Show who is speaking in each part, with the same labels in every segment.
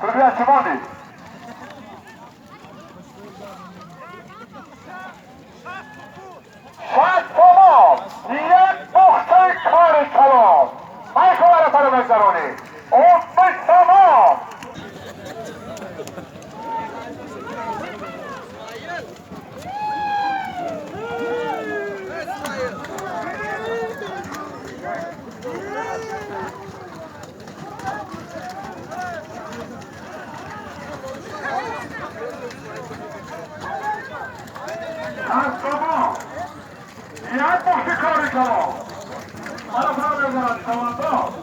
Speaker 1: Судья Чимони. Шат помог. Як бухтай кори калом. Майковара парламентарони. Отбыть само. Jak musi korykował? Ale prawie zaraz to.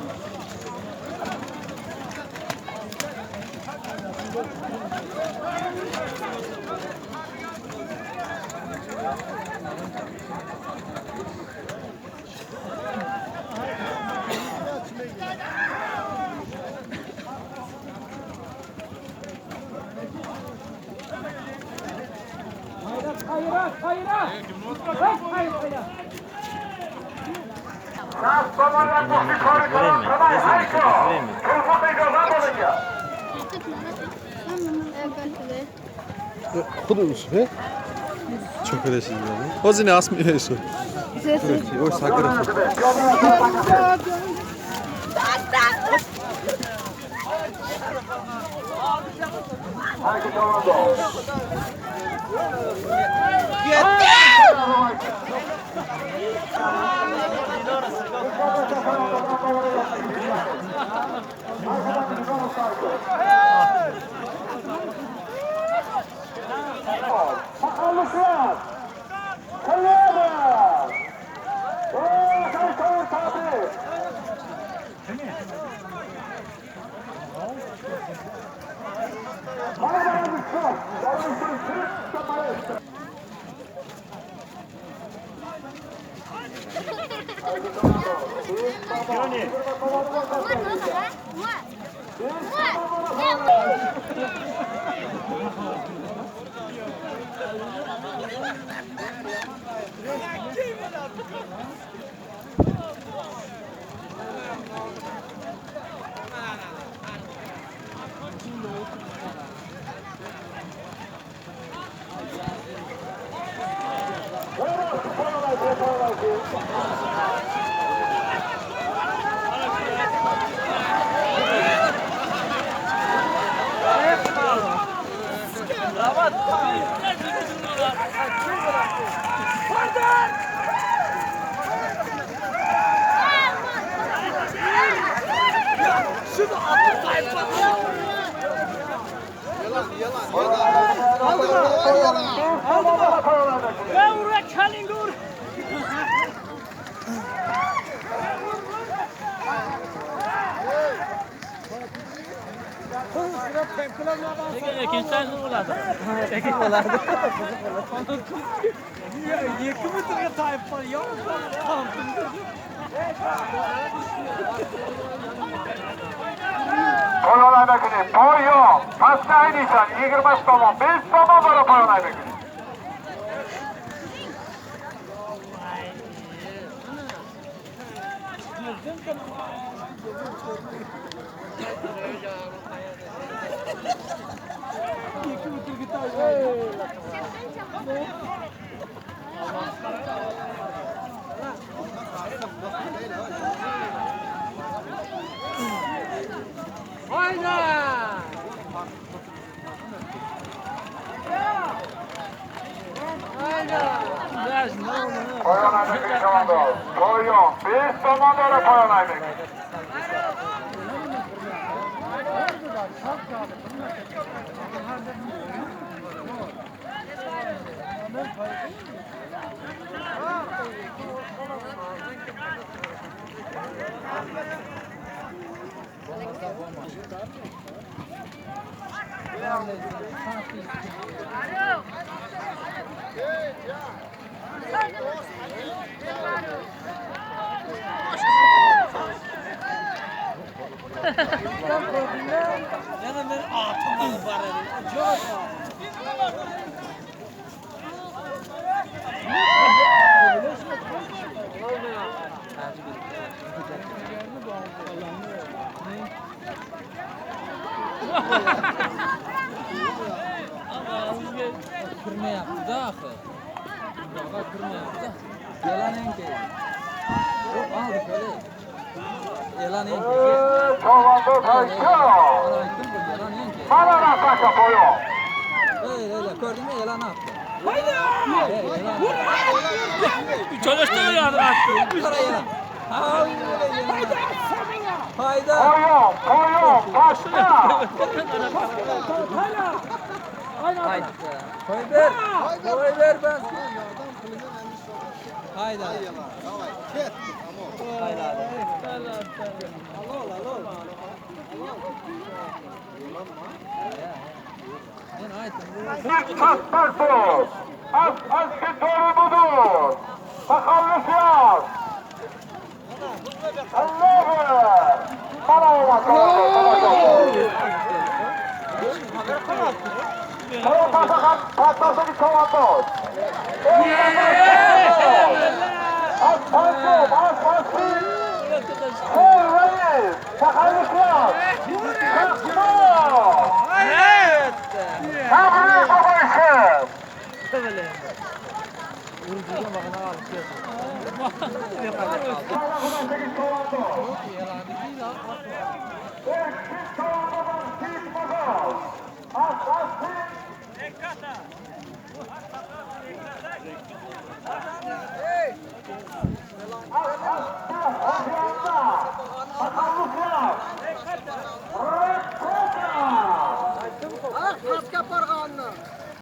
Speaker 2: Kudurmuş be. Çok öylesiz yani. O zine asmıyor işte. O sakırı.
Speaker 1: Koyunaydakini, boyun, pastı aynıysan, 20 somon, 5 somon var o koyunaydakini. Koyunaydakini şu anda, boyun, 5 somon var o koyunaydakini.
Speaker 3: Kırma yaptı da akı. Baba kırma yaptı. Yalan enke. O aldı böyle. Yalan enke.
Speaker 1: Çoğaldı kaçıyor.
Speaker 3: Yalan enke.
Speaker 1: Bana da kaça boyun.
Speaker 3: Öyle gördün mü yalan attı.
Speaker 4: Çalıştırma yardım attı.
Speaker 3: Para yalan. Hayda.
Speaker 1: Boyun, pasta.
Speaker 3: Hayda. Koy ver. Koy ver ben. Hayda. Hayda.
Speaker 1: Bir pasparsız. Az ki doğru budur. Takallus yaz. Allah'ım. Bana olmaz. Sonra patlarsa bir komandos. Az pantolon, az pantolon. Reis, takallus yaz. Takma.
Speaker 4: Evet.
Speaker 1: Tabii babacığım.
Speaker 3: Urucuya bakana alıp gelsin.
Speaker 5: Kaska parğanını.